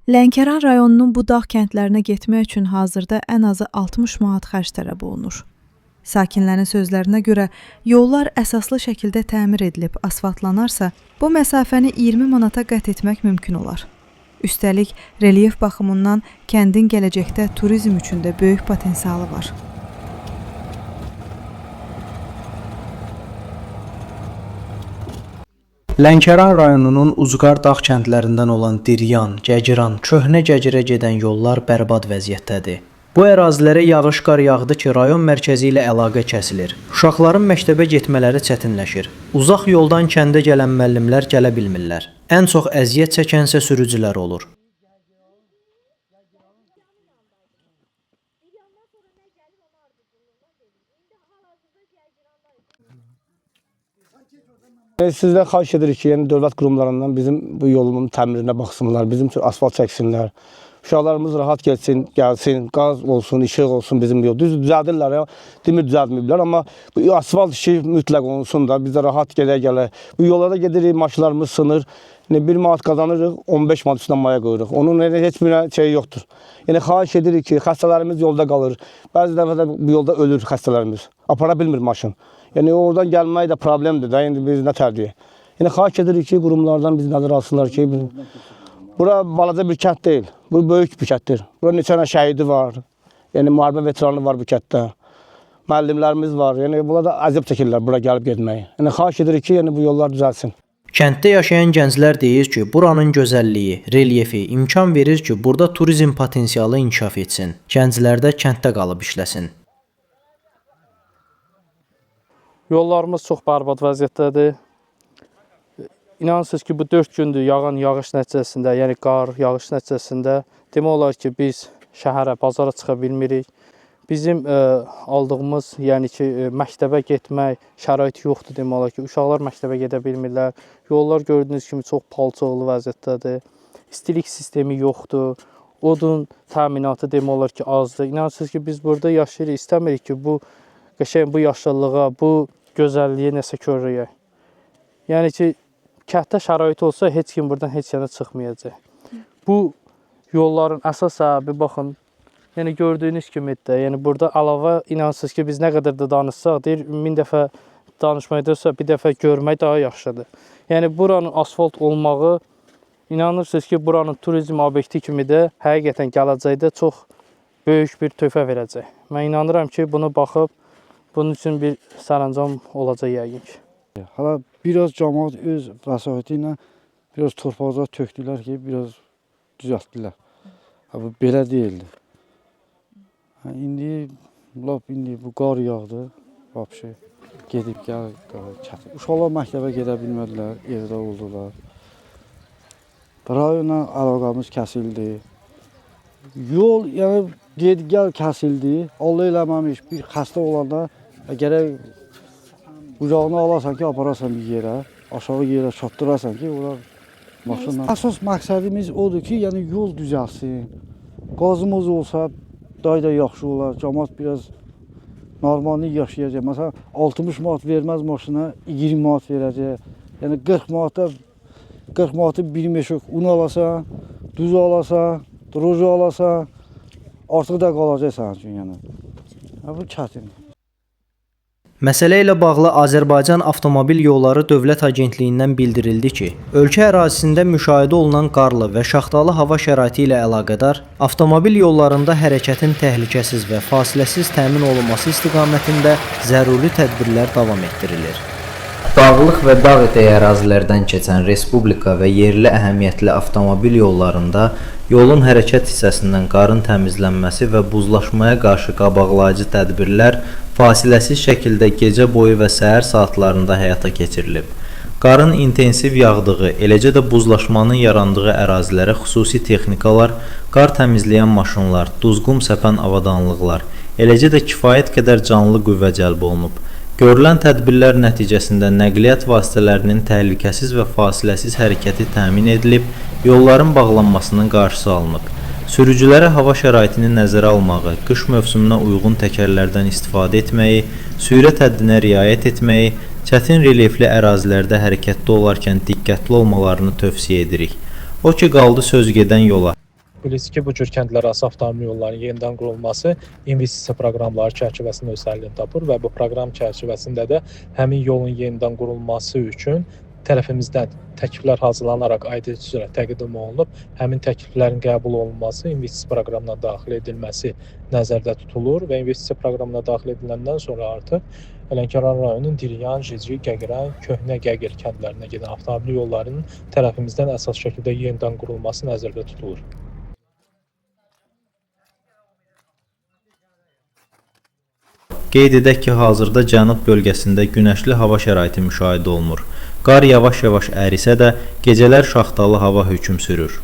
Lənkəran rayonunun bu dağ kəndlərinə getmək üçün hazırda ən azı 60 manat xərc tələb olunur. Sakinlərin sözlərinə görə yollar əsaslı şəkildə təmir edilib asfaltlanarsa, bu məsafəni 20 manata qət etmək mümkün olar. Üstəlik, relyef baxımından kəndin gələcəkdə turizm üçün də böyük potensialı var. Lənkəran rayonunun Uzqar dağ kəndlərindən olan Diryan, Gəgiran, Köhnə Gəgirə gedən yollar bərbad vəziyyətdədir. Bu ərazilərə yağış qar yağdı ki, rayon mərkəzi ilə əlaqə kəsilir. Uşaqların məktəbə getmələri çətinləşir. Uzaq yoldan kəndə gələn müəllimlər gələ bilmirlər. Ən çox əziyyət çəkənsə sürücülər olur. Sizdən xahiş edirik ki, yəni dövlət qurumlarından bizim bu yolun təmirinə baxsınlar, bizim üçün asfalt çəksinlər. Uşaqlarımız rahat gəlsin, qaz olsun, işıq olsun bizim yol. Düz düzəldirlər ya, demir düzəltməyiblər, amma bu asfalt işi mütləq olsun da, biz də rahat gələ-gələ. Bu yollarda gedirik, maşınlarımız sınır. 1 manat qazanırıq, 15 manat üstündən maya qoyuruq. Onun heç bir şey yoxdur. Yəni xahiş edirik ki, xəstələrimiz yolda qalır. Bəzi dəfə də bu yolda ölür xəstələrimiz. Apara bilmir maşın. Yəni oradan gəlmək də problemdir də, indi biz nə tərdik. Yəni xahiş edirik ki, qurumlardan biz nəzər alsınlar ki, bura balaca bir kənd deyil, bu böyük bir kənddir. Bura neçə dənə şəhidi var, yəni müharibə veteranı var bu kənddə. Müəllimlərimiz var, yəni bunlar da əziyyət çəkirlər bura gəlib getməyi. Yəni xahiş edirik ki, yəni bu yollar düzəlsin. Kənddə yaşayan gənclər deyir ki, buranın gözəlliyi, relyefi imkan verir ki, burada turizm potensialı inkişaf etsin. Gənclər də kənddə qalıb işləsin. Yollarımız çox bərbad vəziyyətdədir. İnanırsınız ki, bu 4 gündür yağan yağış nəticəsində, yəni qar, yağış nəticəsində demək olar ki, biz şəhərə, bazara çıxa bilmirik. Bizim aldığımız, yəni ki, məktəbə getmək şəraiti yoxdur demək olar ki, uşaqlar məktəbə gedə bilmirlər. Yollar gördüyünüz kimi çox palçıqlı vəziyyətdədir. İstilik sistemi yoxdur. Odun təminatı demək olar ki, azdır. İnanırsınız ki, biz burada yaşayırıq, istəmirik ki, bu qəşəng, bu yaşlılığa, bu gözəlliyə nəsə körüyək. Yəni ki, kənddə şərait olsa, heç kim buradan heç yana çıxmayacaq. Bu yolların əsas səbəbi, baxın, yəni gördüyünüz kimi də, yəni burada əlavə inansınız ki, biz nə qədər də danışsaq, deyir, 1000 dəfə danışmayacaqsa, bir dəfə görmək daha yaxşıdır. Yəni buranın asfalt olmağı, inanırsınız ki, buranın turizm obyekti kimi də həqiqətən gələcəkdə çox böyük bir töhfə verəcək. Mən inanıram ki, bunu baxıb, bunun üçün bir sərəncam olacaq yəqin ki. Hala biraz cəmaət öz vəsaiti ilə biraz torpaqlar tökdülər ki, biraz düzəltdilər. Bu belə deyildi. İndi bu qar yağdı, vəbşi gedib gəl çətin. Uşaqlar məktəbə gedə bilmədilər, evdə oldular. Rayonla əlaqəmiz kəsildi. Yol, yəni ged-gəl kəsildi. Allah eləməmiş bir xəstə olanda gərək qucağına alasan ki, aparasan bir yerə, aşağı yerə çatdırasan ki, onlar maşınla. Əsas məqsədimiz odur ki, yəni yol düzəlsin. Qazımız olsa daha da yaxşı olar. Cəmaət biraz normalni yaşayacaq. Məsələn, 60 manat verməz maşına 20 manat verəcək. Yəni 40 manatı bir meşək un alasan, duz alasan, droji alasan, artıq da qalacaq sənin üçün yəni. Bu çətindir. Məsələ ilə bağlı Azərbaycan Avtomobil Yolları Dövlət Agentliyindən bildirildi ki, ölkə ərazisində müşahidə olunan qarlı və şaxtalı hava şəraiti ilə əlaqədar avtomobil yollarında hərəkətin təhlükəsiz və fasiləsiz təmin olunması istiqamətində zəruri tədbirlər davam etdirilir. Dağlıq və dağ eteği ərazilərdən keçən respublika və yerli əhəmiyyətli avtomobil yollarında yolun hərəkət hissəsindən qarın təmizlənməsi və buzlaşmaya qarşı qabaqlayıcı tədbirlər fasiləsiz şəkildə gecə boyu və səhər saatlarında həyata keçirilib. Qarın intensiv yağdığı, eləcə də buzlaşmanın yarandığı ərazilərə xüsusi texnikalar, qar təmizləyən maşınlar, duzqum səpən avadanlıqlar, eləcə də kifayət qədər canlı qüvvə cəlb olunub. Görülən tədbirlər nəticəsində nəqliyyat vasitələrinin təhlükəsiz və fasiləsiz hərəkəti təmin edilib, yolların bağlanmasının qarşısı alınıb. Sürücülərə hava şəraitini nəzərə almağı, qış mövsümünə uyğun təkərlərdən istifadə etməyi, sürət həddinə riayət etməyi, çətin relyefli ərazilərdə hərəkətdə olarkən diqqətli olmalarını tövsiyə edirik. O ki, qaldı söz gedən yola. Bilirsiniz ki, bu cür kəndlərarası avtomobil yollarının yenidən qurulması investisiya proqramları çərçivəsində öz həllini tapır və bu proqram çərçivəsində də həmin yolun yenidən qurulması üçün tərəfimizdən təkliflər hazırlanaraq aidiyyəti üzrə təqdim olunub. Həmin təkliflərin qəbul olunması, investisiya proqramına daxil edilməsi nəzərdə tutulur və investisiya proqramına daxil ediləndən sonra artıq Lənkəran rayonunun Diryan, Jicri, Gəgirən, Köhnə Gəgir kəndlərinə gedən avtomobil yollarının tərəfimizdən əsas şəkildə yenidən qurulması nəzərdə tutulur. Qeyd edək ki, hazırda cənub bölgəsində günəşli hava şəraiti müşahidə olunur. Qar yavaş-yavaş ərisə də gecələr şaxtalı hava hökm sürür.